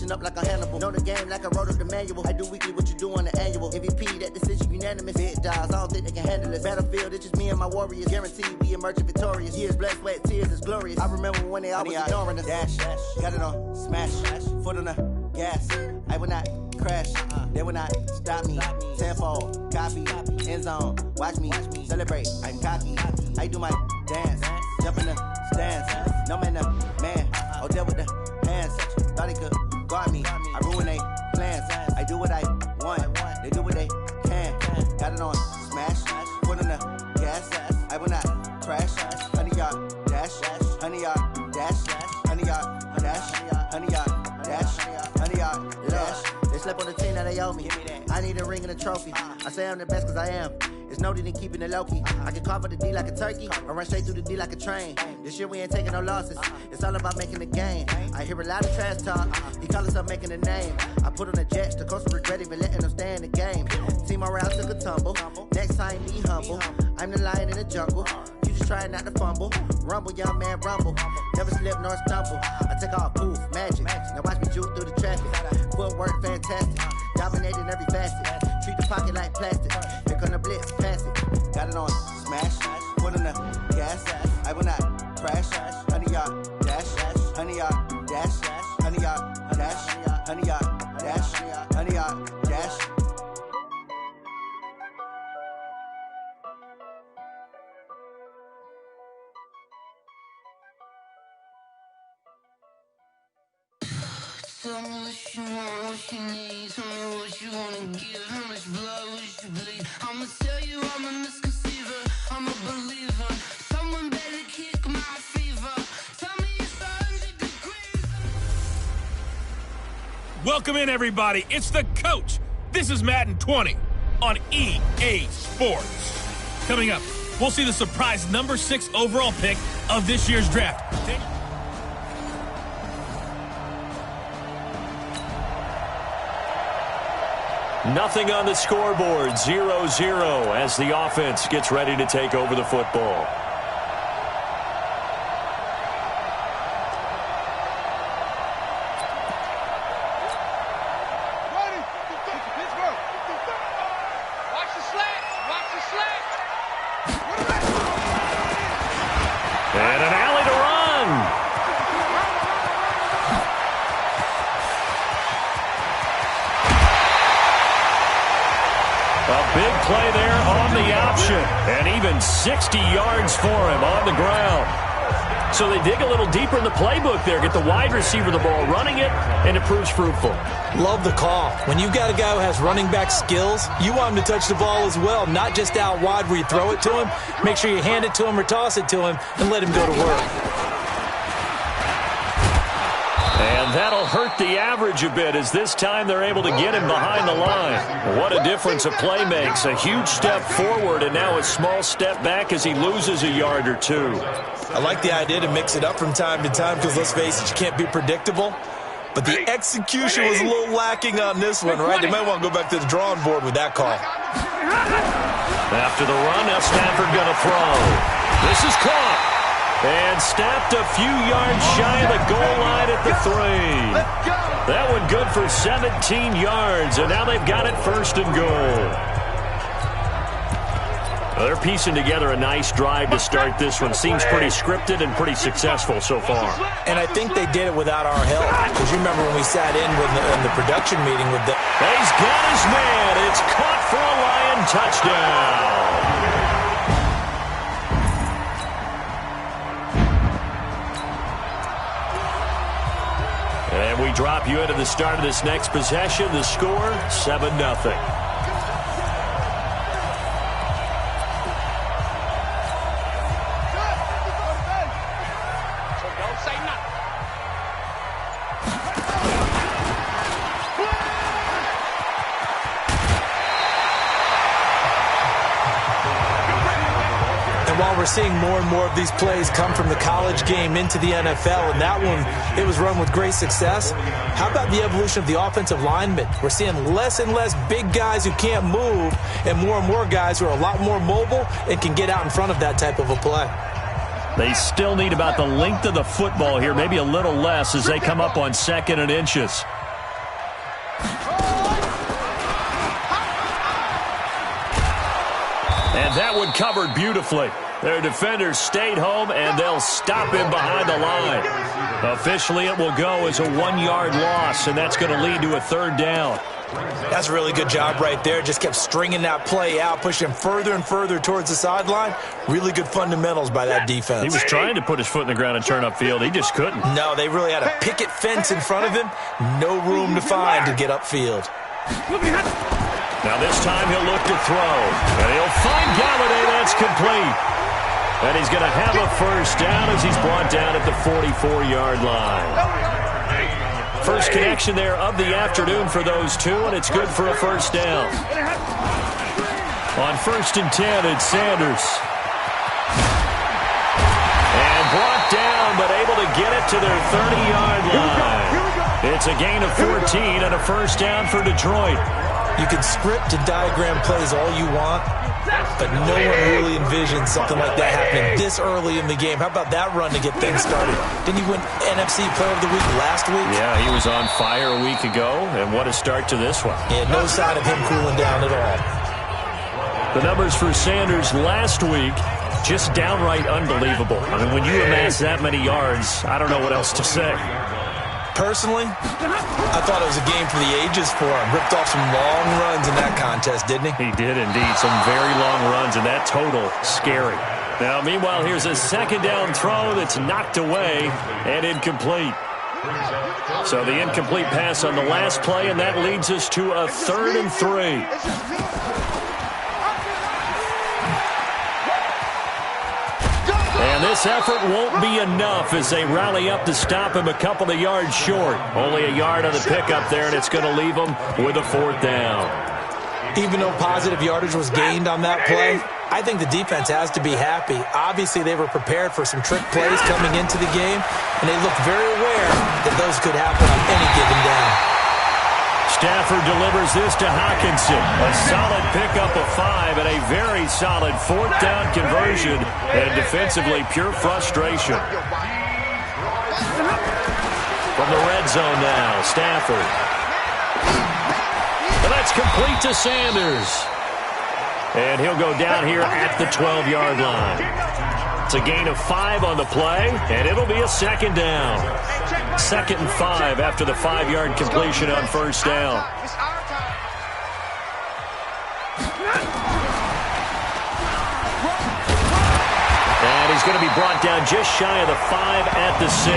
Switching up like a Hannibal. Know the game like I wrote up the manual. I do weekly what you do on the annual. MVP, that decision unanimous. Big dogs, I don't think they can handle it. Battlefield, it's just me and my warriors. Guaranteed we emerging victorious. Years, blood, sweat, tears is glorious. I remember when they always ignoring us. Dash, got it on, smash, foot on the gas. I will not crash, they will not stop me. Tenfold, copy, end zone, watch me celebrate. I'm cocky, I do my dance, jump in the stands. No man, man, oh deal with the hands. Thought he could guard me, I ruin they plans. I do what I want, they do what they can. Got it on, smash, foot on the gas. I will not crash, 100-yard dash, 100-yard dash, 100-yard dash, 100-yard dash, 100-yard dash. They slept on the team that they owe me. I need a ring and a trophy. I say I'm the best cause I am. It's noted in keeping it low-key. I can carve for the D like a turkey or run straight through the D like a train. This year we ain't taking no losses. It's all about making the game. I hear a lot of trash talk. He call himself making a name. I put on the Jets. The coach will regret even letting them stay in the game. Team morale took a tumble. Next time be humble. I'm the lion in the jungle. You just trying not to fumble. Rumble, young man, rumble. Never slip nor stumble. I take off, poof, magic. Now watch me juke through the traffic. Footwork fantastic. Dominating every facet. Treat the pocket like plastic. Here come the blitz, pass it. Got it on, smash. Put on the gas. I will not crash. 100-yard dash. 100-yard dash. 100-yard dash. 100-yard dash. 100-yard dash. Tell me what you want, what you need. Tell me what you wanna give. How much blood would you bleed? I'ma tell you I'm a misconceiver. I'm a believer. Someone better kick my fever. Tell me it's 100 degrees. Welcome in, everybody. It's the coach. This is Madden 20 on EA Sports. Coming up, we'll see the surprise number 6 overall pick of this year's draft. Nothing on the scoreboard, 0-0 as the offense gets ready to take over the football. And an alley to run. A big play there on the option, and even 60 yards for him on the ground. So they dig a little deeper in the playbook there, get the wide receiver the ball, running it, and it proves fruitful. Love the call. When you got a guy who has running back skills, you want him to touch the ball as well, not just out wide where you throw it to him. Make sure you hand it to him or toss it to him and let him go to work. And that'll hurt the average a bit as this time they're able to get him behind the line. What a difference a play makes. A huge step forward and now a small step back as he loses a yard or two. I like the idea to mix it up from time to time because, let's face it, you can't be predictable. But the execution was a little lacking on this one, right? They might want to go back to the drawing board with that call. After the run, now Stafford going to throw. This is caught. And snapped a few yards shy of the goal line at the 3. That one good for 17 yards, and now they've got it first and goal. They're piecing together a nice drive to start this one. Seems pretty scripted and pretty successful so far. And I think they did it without our help. Because you remember when we sat in the production meeting with the... He's got his man. It's caught for a Lion touchdown. And we drop you into the start of this next possession. The score, 7-0. We're seeing more and more of these plays come from the college game into the NFL, and that one, it was run with great success. How about the evolution of the offensive linemen? We're seeing less and less big guys who can't move and more guys who are a lot more mobile and can get out in front of that type of a play. They still need about the length of the football here, maybe a little less as they come up on 2nd and inches. And that one covered beautifully. Their defenders stayed home, and they'll stop him behind the line. Officially, it will go as a 1-yard loss, and that's going to lead to a 3rd down. That's a really good job right there. Just kept stringing that play out, pushing further and further towards the sideline. Really good fundamentals by that defense. He was trying to put his foot in the ground and turn upfield. He just couldn't. No, they really had a picket fence in front of him. No room to find to get upfield. Now this time he'll look to throw. And he'll find Galladay. That's complete. And he's going to have a 1st down as he's brought down at the 44-yard line. First connection there of the afternoon for those two, and it's good for a 1st down. On 1st and 10, it's Sanders. And brought down, but able to get it to their 30-yard line. It's a gain of 14 and a 1st down for Detroit. You can script and diagram plays all you want, but no one really envisions something like that happening this early in the game. How about that run to get things started? Didn't he win NFC Player of the Week last week? Yeah, he was on fire a week ago, and what a start to this one. Yeah, no sign of him cooling down at all. The numbers for Sanders last week, just downright unbelievable. I mean, when you amass that many yards, I don't know what else to say. Personally, I thought it was a game for the ages for him. Ripped off some long runs in that contest, didn't he? He did indeed. Some very long runs, and that total, scary. Now, meanwhile, here's a 2nd down throw that's knocked away and incomplete. So the incomplete pass on the last play, and that leads us to a 3rd and 3. And this effort won't be enough as they rally up to stop him a couple of yards short. Only a yard on the pickup there, and it's going to leave him with a 4th down. Even though positive yardage was gained on that play, I think the defense has to be happy. Obviously, they were prepared for some trick plays coming into the game, and they looked very aware that those could happen on any given down. Stafford delivers this to Hockenson. A solid pickup of 5 and a very solid 4th down conversion. And defensively, pure frustration. From the red zone now, Stafford. And that's complete to Sanders. And he'll go down here at the 12-yard line. It's a gain of 5 on the play, and it'll be a 2nd down. 2nd and 5 after the 5-yard completion on 1st down. And he's going to be brought down just shy of the 5 at the 6.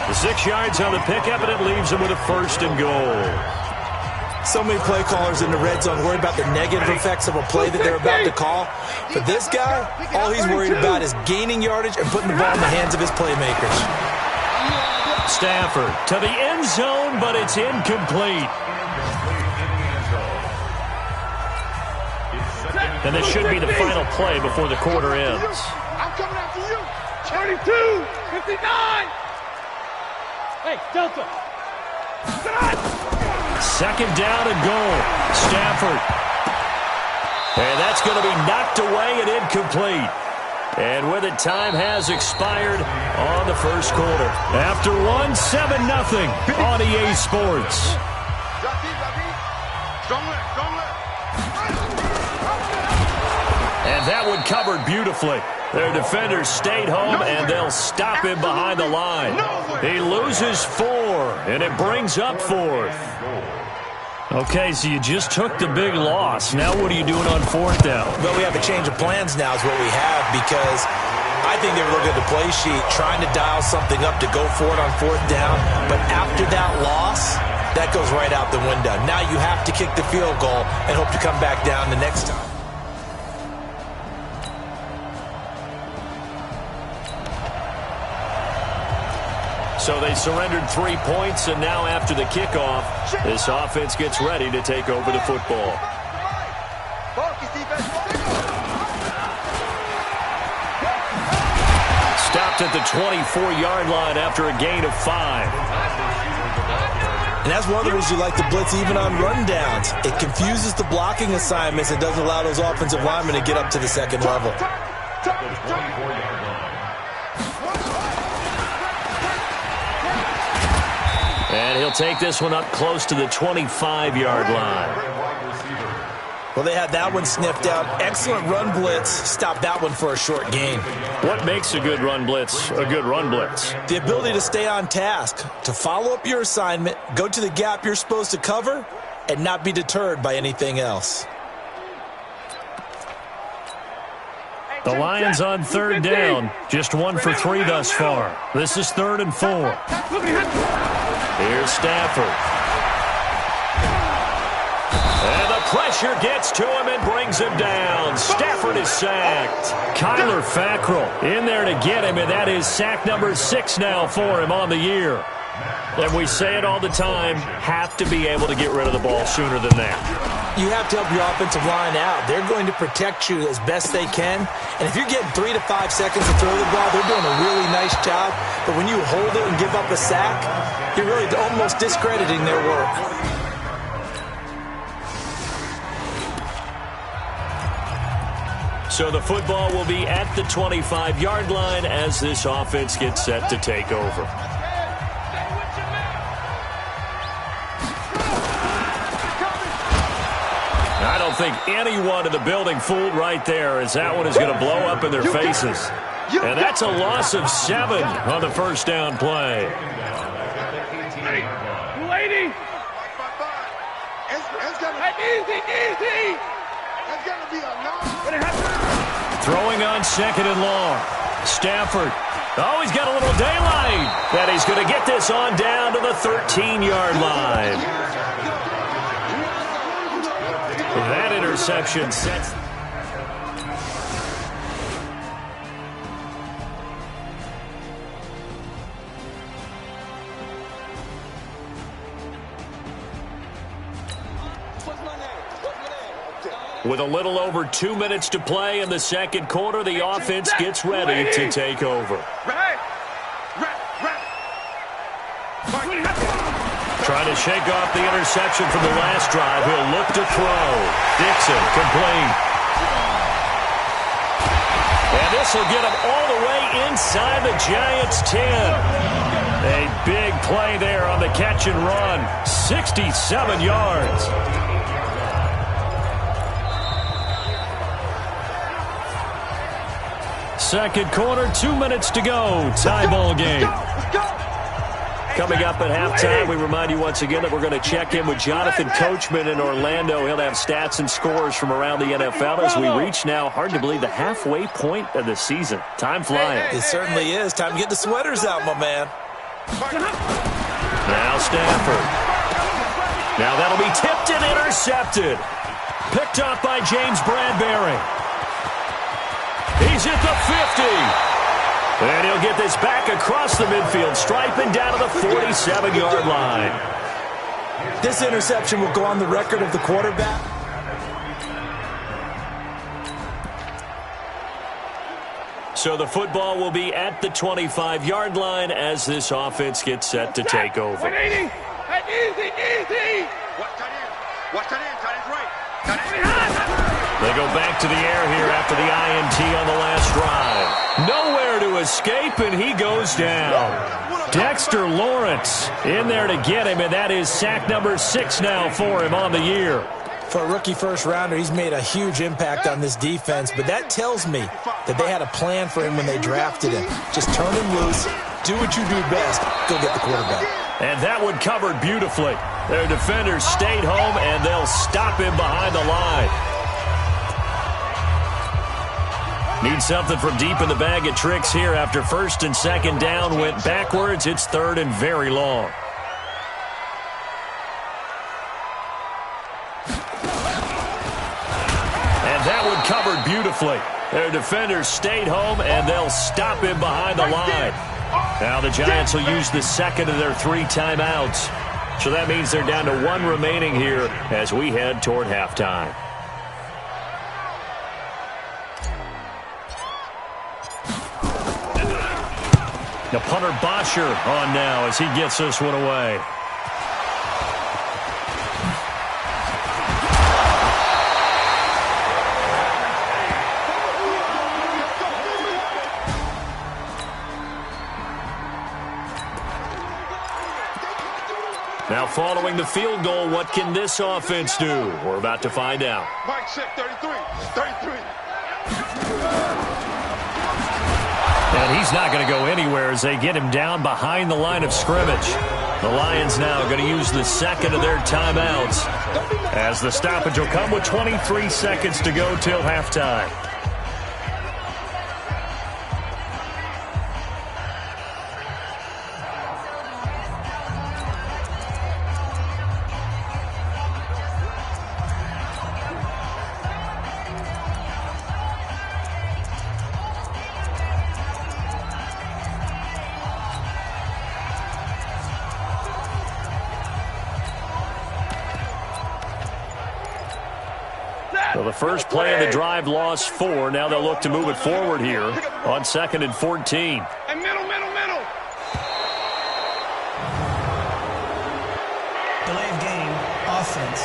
The 6 yards on the pickup, and it leaves him with a 1st and goal. So many play callers in the red zone worried about the negative effects of a play that they're about to call. But this guy, all he's worried about is gaining yardage and putting the ball in the hands of his playmakers. Stafford to the end zone, but it's incomplete. And this should be the final play before the quarter ends. I'm coming after you. 32, 59. Hey, Delta. 2nd down and goal. Stafford. And that's going to be knocked away and incomplete. And with it, time has expired on the 1st quarter. After 7-0 on EA Sports. And that one covered beautifully. Their defenders stayed home, and they'll stop him behind the line. He loses 4, and it brings up 4th. Okay, so you just took the big loss. Now what are you doing on 4th down? Well, we have a change of plans now is what we have, because I think they were looking at the play sheet, trying to dial something up to go for it on 4th down. But after that loss, that goes right out the window. Now you have to kick the field goal and hope to come back down the next time. So they surrendered 3 points, and now after the kickoff, this offense gets ready to take over the football. Stopped at the 24-yard line after a gain of 5. And that's one of the reasons you like to blitz even on rundowns. It confuses the blocking assignments and doesn't allow those offensive linemen to get up to the 2nd level. And he'll take this one up close to the 25-yard line. Well, they had that one sniffed out. Excellent run blitz. Stop that one for a short gain. What makes a good run blitz a good run blitz? The ability to stay on task, to follow up your assignment, go to the gap you're supposed to cover, and not be deterred by anything else. The Lions on third down. Just 1 for 3 thus far. This is 3rd and 4. Here's Stafford. And the pressure gets to him and brings him down. Stafford is sacked. Kyler Fackrell in there to get him, and that is sack number 6 now for him on the year. And we say it all the time, have to be able to get rid of the ball sooner than that. You have to help your offensive line out. They're going to protect you as best they can. And if you're getting 3 to 5 seconds to throw the ball, they're doing a really nice job. But when you hold it and give up a sack, you're really almost discrediting their work. So the football will be at the 25-yard line as this offense gets set to take over. I don't think anyone in the building fooled right there, as that one is going to blow up in their faces. And that's a loss of 7 on the first down play. Lady! Easy! It's going to be a long... Throwing on 2nd and long. Stafford. Oh, he's got a little daylight. And he's going to get this on down to the 13-yard line. That interception sets... With a little over 2 minutes to play in the second quarter, the offense gets ready to take over. Trying to shake off the interception from the last drive. He'll look to throw. Dixon, complete. And this will get him all the way inside the Giants' 10. A big play there on the catch and run. 67 yards. Second quarter, 2 minutes to go. Tie ball game. Coming up at halftime, we remind you once again that we're going to check in with Jonathan Coachman in Orlando. He'll have stats and scores from around the NFL as we reach now, hard to believe, the halfway point of the season. Time flying. It certainly is. Time to get the sweaters out, my man. Now Stafford. Now that'll be tipped and intercepted. Picked up by James Bradbury. He's at the 50. And he'll get this back across the midfield stripe and down to the 47-yard line. This interception will go on the record of the quarterback. So the football will be at the 25-yard line as this offense gets set to take over. Easy! Watch that in, tight end right. They go back to the air here after the INT on the last drive. Nowhere to escape, and he goes down. Dexter Lawrence in there to get him, and that is sack number 6 now for him on the year. For a rookie first-rounder, he's made a huge impact on this defense, but that tells me that they had a plan for him when they drafted him. Just turn him loose, do what you do best, go get the quarterback. And that one covered beautifully. Their defenders stayed home, and they'll stop him behind the line. Need something from deep in the bag of tricks here after first and second down went backwards. It's third and very long. And that one covered beautifully. Their defenders stayed home, and they'll stop him behind the line. Now the Giants will use the second of their 3 timeouts. So that means they're down to 1 remaining here as we head toward halftime. Now punter Bosher on now as he gets this one away. Now following the field goal, what can this offense do? We're about to find out. Mike check 33. 33. And he's not going to go anywhere as they get him down behind the line of scrimmage. The Lions now going to use the second of their timeouts as the stoppage will come with 23 seconds to go till halftime. So the first play of the drive lost 4. Now they'll look to move it forward here on 2nd and 14. And middle. Delay of game, offense.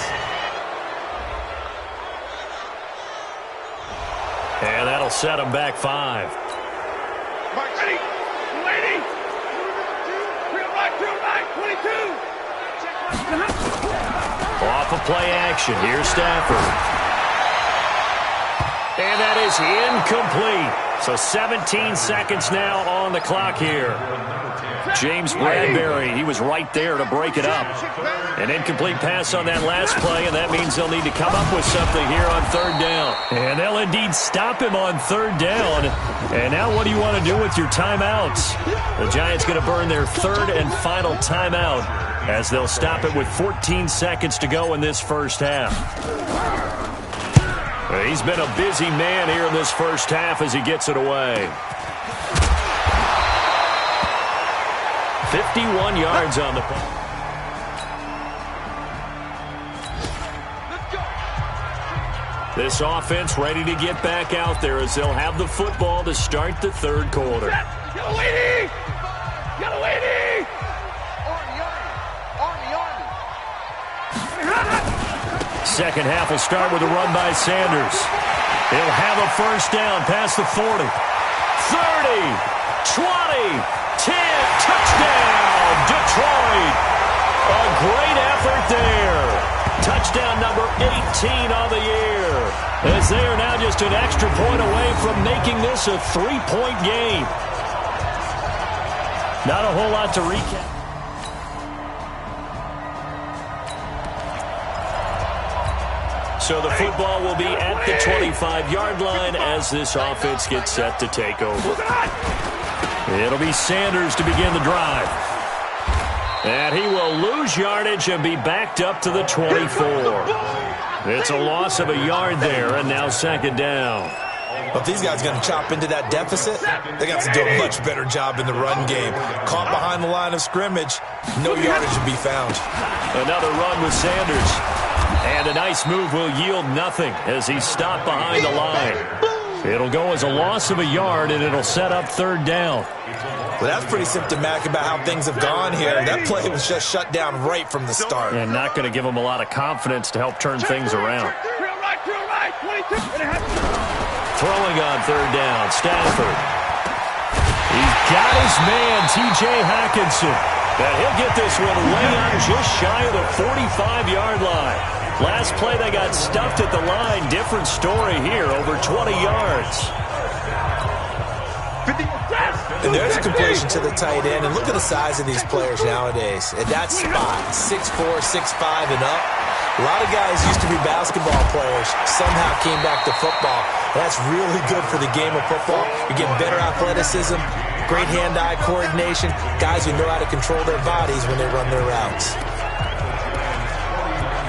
And that'll set them back 5. Mike, ready. 22. Off of play action. Here's Stafford. And that is incomplete. So 17 seconds now on the clock here. James Bradbury, he was right there to break it up. An incomplete pass on that last play, and that means they'll need to come up with something here on 3rd down. And they'll indeed stop him on 3rd down. And now what do you want to do with your timeouts? The Giants going to burn their 3rd and final timeout as they'll stop it with 14 seconds to go in this first half. He's been a busy man here in this first half as he gets it away. 51 yards on the play. This offense ready to get back out there as they'll have the football to start the 3rd quarter. Second half will start with a run by Sanders. He'll have a first down past the 40. 30, 20, 10, touchdown, Detroit. A great effort there. Touchdown number 18 on the year. As they are now just an extra point away from making this a 3-point game. Not a whole lot to recap. So the football will be at the 25-yard line as this offense gets set to take over. It'll be Sanders to begin the drive. And he will lose yardage and be backed up to the 24. It's a loss of a yard there, and now 2nd down. But these guys are going to chop into that deficit. They got to do a much better job in the run game. Caught behind the line of scrimmage, no yardage to be found. Another run with Sanders. And a nice move will yield nothing as he's stopped behind the line. It'll go as a loss of a yard, and it'll set up 3rd down. Well, that's pretty symptomatic about how things have gone here. That play was just shut down right from the start. And not going to give him a lot of confidence to help turn things around. Throwing on 3rd down, Stafford. He's got his man, T.J. Hockenson. And he'll get this one way out just shy of the 45-yard line. Last play, they got stuffed at the line. Different story here, over 20 yards. And there's a completion to the tight end. And look at the size of these players nowadays. At that spot, 6'4", 6'5", and up. A lot of guys used to be basketball players, somehow came back to football. That's really good for the game of football. You're getting better athleticism, great hand-eye coordination, guys who know how to control their bodies when they run their routes.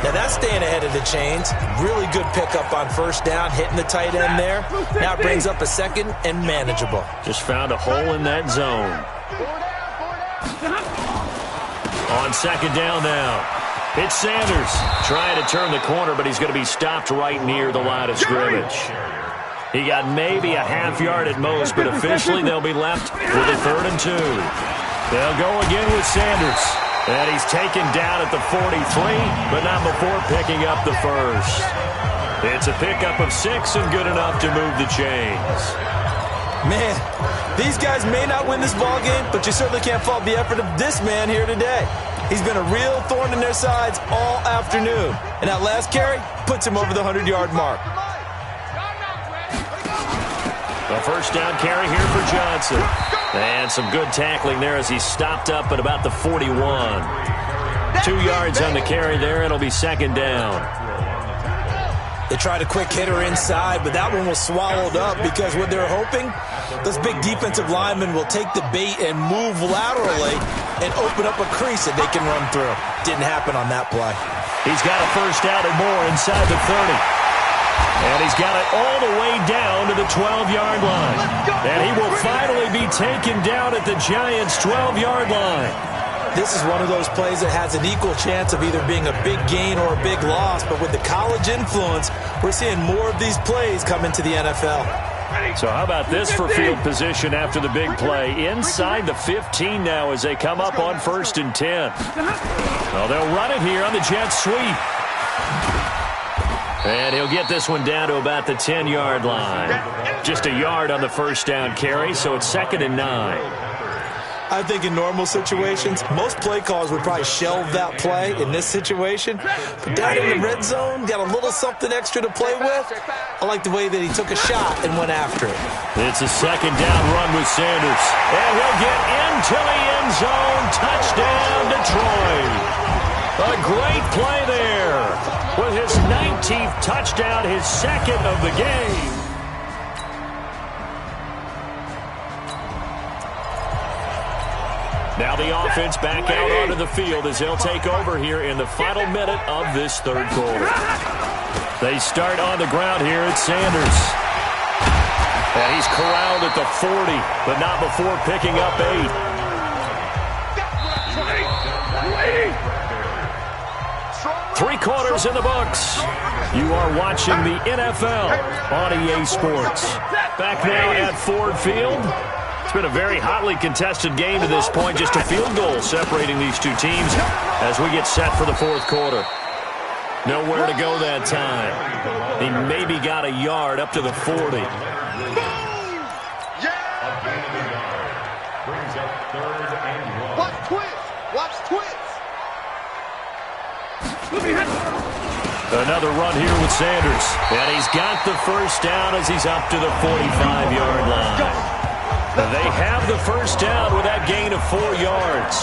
Now that's staying ahead of the chains. Really good pickup on 1st down, hitting the tight end there. Now it brings up a 2nd and manageable. Just found a hole in that zone. On 2nd down now. It's Sanders trying to turn the corner, but he's going to be stopped right near the line of scrimmage. He got maybe a half yard at most, but officially they'll be left with a 3rd and 2. They'll go again with Sanders. And he's taken down at the 43, but not before picking up the first. It's a pickup of 6 and good enough to move the chains. Man, these guys may not win this ball game, but you certainly can't fault the effort of this man here today. He's been a real thorn in their sides all afternoon. And that last carry puts him over the 100-yard mark. A first down carry here for Johnson. And some good tackling there as he stopped up at about the 41. 2 yards on the carry there. It'll be second down. They tried a quick hitter inside, but that one was swallowed up because what they're hoping, those big defensive linemen will take the bait and move laterally and open up a crease that they can run through. Didn't happen on that play. He's got a first down and more inside the 30. And he's got it all the way down to the 12-yard line. And he will finally be taken down at the Giants' 12-yard line. This is one of those plays that has an equal chance of either being a big gain or a big loss. But with the college influence, we're seeing more of these plays come into the NFL. So how about this for field position after the big play? Inside the 15 now as they come up on 1st and 10. Well, they'll run it here on the jet sweep. And he'll get this one down to about the 10-yard line. Just a yard on the first down carry, so it's 2nd and 9. I think in normal situations, most play callers would probably shelve that play in this situation. But down in the red zone, got a little something extra to play with. I like the way that he took a shot and went after it. It's a second down run with Sanders. And he'll get into the end zone. Touchdown, Detroit. A great play there with his 19th touchdown, his second of the game. Now the offense back out onto the field as they'll take over here in the final minute of this third quarter. They start on the ground here at Sanders. And he's corralled at the 40, but not before picking up 8. 3 quarters in the books. You are watching the NFL on EA Sports. Back now at Ford Field. It's been a very hotly contested game to this point. Just a field goal separating these two teams as we get set for the fourth quarter. Nowhere to go that time. He maybe got a yard up to the 40. Watch twist. Watch twist. Another run here with Sanders. And he's got the first down as he's up to the 45-yard line. They have the first down with that gain of 4 yards.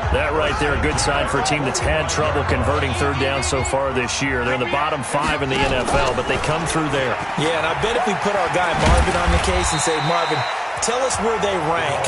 That right there, a good sign for a team that's had trouble converting third down so far this year. They're in the bottom 5 in the NFL, but they come through there. Yeah, and I bet if we put our guy Marvin on the case and say, Marvin, tell us where they rank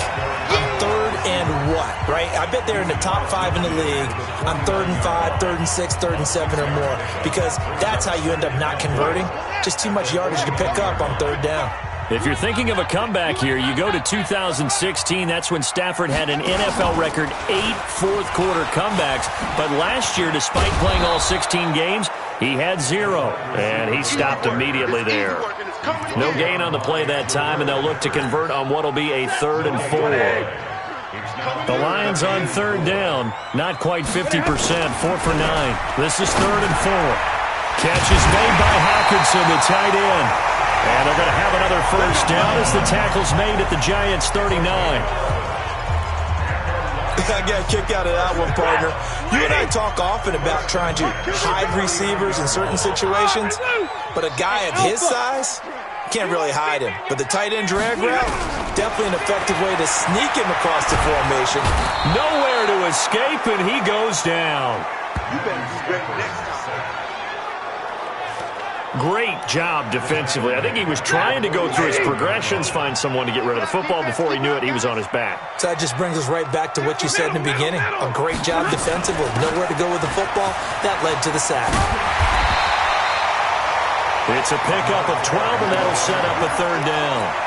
on 3rd and what, right? I bet they're in the top 5 in the league on 3rd and 5, 3rd and 6, 3rd and 7 or more, because that's how you end up not converting. Just too much yardage to pick up on 3rd down. If you're thinking of a comeback here, you go to 2016. That's when Stafford had an NFL record 8 fourth-quarter comebacks. But last year, despite playing all 16 games, he had 0. And he stopped immediately there. No gain on the play that time, and they'll look to convert on what will be a 3rd and 4. The Lions on 3rd down, not quite 50%, 4 for 9. This is 3rd and 4. Catch is made by Hawkinson, the tight end. And they're going to have another first down as the tackle's made at the Giants' 39. I got a kick out of that one, partner. You and I talk often about trying to hide receivers in certain situations, but a guy of his size can't really hide him. But the tight end drag route, definitely an effective way to sneak him across the formation. Nowhere to escape, and he goes down. You better be ready next time. Great job defensively. I think he was trying to go through his progressions, find someone to get rid of the football. Before he knew it, he was on his back. So that just brings us right back to what you said in the beginning. A great job defensively. Nowhere to go with the football. That led to the sack. It's a pickup of 12, and that'll set up a 3rd down.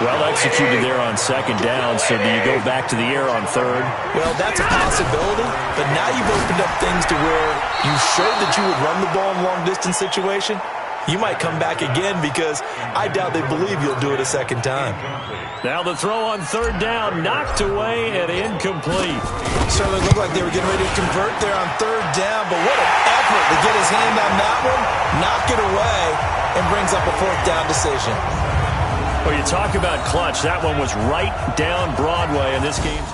Well executed there on 2nd down, so do you go back to the air on 3rd? Well, that's a possibility, but now you've opened up things to where you showed that you would run the ball in a long-distance situation. You might come back again because I doubt they believe you'll do it a second time. Now the throw on 3rd down, knocked away and incomplete. Certainly looked like they were getting ready to convert there on 3rd down, but what an effort to get his hand on that one, knock it away, and brings up a 4th down decision. Well, you talk about clutch. That one was right down Broadway in this game.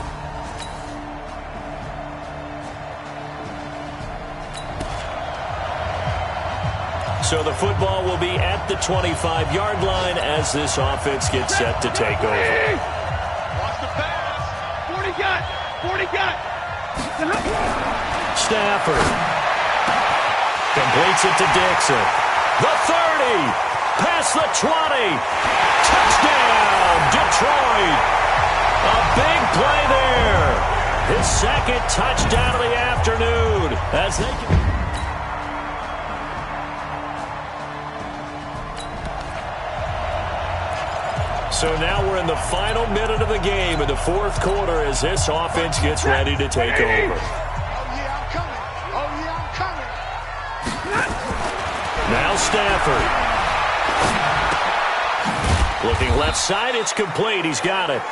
So the football will be at the 25-yard line as this offense gets set to take over. Watch the pass. 40 got. 40 got. Stafford completes it to Dixon. The 30. Past the 20. Touchdown, Detroit. A big play there. His second touchdown of the afternoon as they can... So now we're in the final minute of the game in the fourth quarter as this offense gets ready to take over. Oh, yeah, I'm coming. Oh, yeah, I'm coming. Now Stafford. Looking left side, it's complete. He's got it.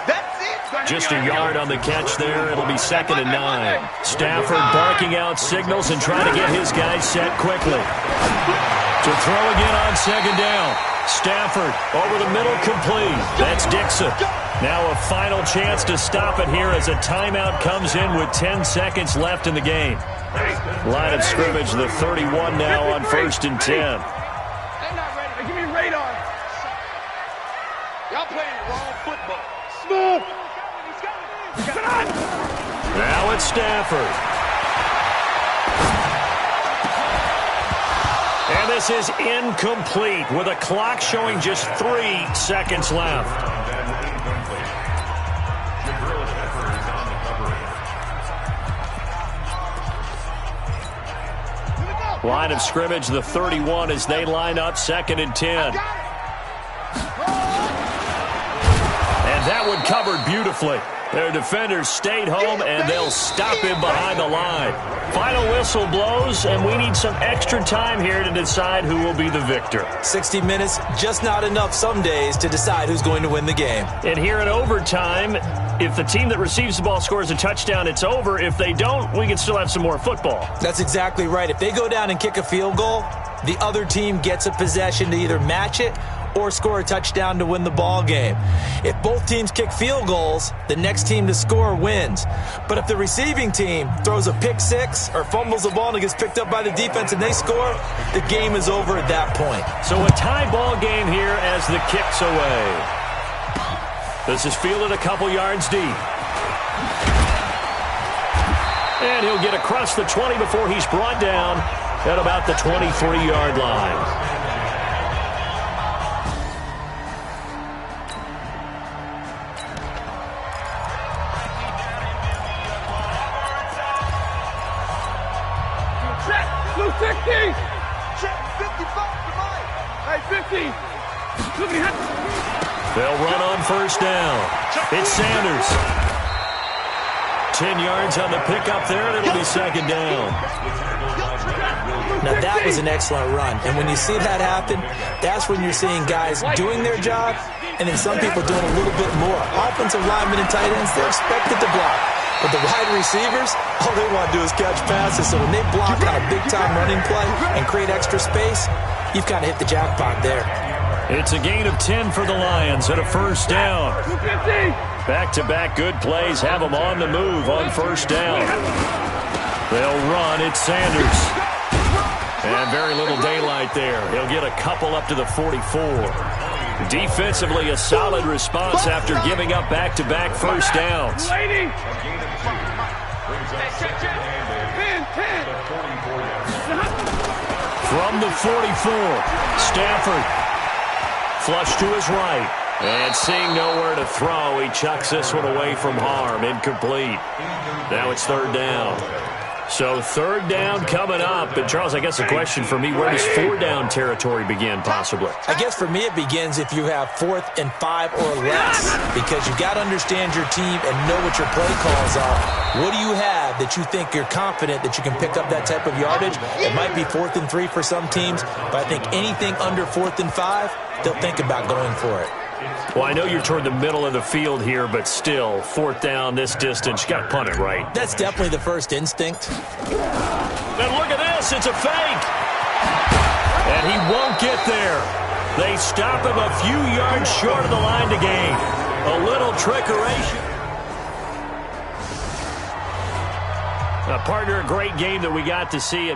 That's it. Just a yard on the catch there. It'll be 2nd and 9. Stafford barking out signals and trying to get his guys set quickly. To throw again on 2nd down. Stafford over the middle, complete. That's Dixon. Now a final chance to stop it here as a timeout comes in with 10 seconds left in the game. Line of scrimmage, the 31 now on 1st and 10. They're not ready. Give me radar. Y'all playing the wrong football. Smooth. Now it's Stafford. And this is incomplete with a clock showing just 3 seconds left. Line of scrimmage, the 31 as they line up 2nd and 10. And that one covered beautifully. Their defenders stayed home, and they'll stop him behind the line. Final whistle blows, and we need some extra time here to decide who will be the victor. 60 minutes, just not enough some days to decide who's going to win the game. And here in overtime, if the team that receives the ball scores a touchdown, it's over. If they don't, we can still have some more football. That's exactly right. If they go down and kick a field goal, the other team gets a possession to either match it or score a touchdown to win the ball game. If both teams kick field goals, the next team to score wins. But if the receiving team throws a pick six or fumbles the ball and it gets picked up by the defense and they score, the game is over at that point. So a tie ball game here as the kick's away. This is fielded a couple yards deep. And he'll get across the 20 before he's brought down at about the 23-yard line. Blue 60. Check 55 to Mike. Hey, 50. They'll run on 1st down. It's Sanders. 10 yards on the pickup there, and it'll be 2nd down. Now that was an excellent run, and when you see that happen, that's when you're seeing guys doing their job and then some people doing a little bit more. Offensive linemen and tight ends, they're expected to block. But the wide receivers, all they want to do is catch passes. So when they block on a big-time running play and create extra space, you've kind of hit the jackpot there. It's a gain of 10 for the Lions and a 1st down. Back-to-back good plays have them on the move on 1st down. They'll run. It's Sanders. And very little daylight there. He'll get a couple up to the 44. Defensively, a solid response after giving up back-to-back 1st downs. From the 44, Stafford flush to his right. And seeing nowhere to throw, he chucks this one away from harm. Incomplete. Now it's 3rd down. So 3rd down coming up. And Charles, I guess a question for me, where does 4th down territory begin possibly? I guess for me it begins if you have 4th and 5 or less, because you got to understand your team and know what your play calls are. What do you have that you think you're confident that you can pick up that type of yardage? It might be 4th and 3 for some teams, but I think anything under 4th and 5, they'll think about going for it. Well, I know you're toward the middle of the field here, but still, 4th down this distance, you got to punt it right. That's definitely the first instinct. And look at this, it's a fake. And he won't get there. They stop him a few yards short of the line to gain. A little trickery. Partner, a great game that we got to see.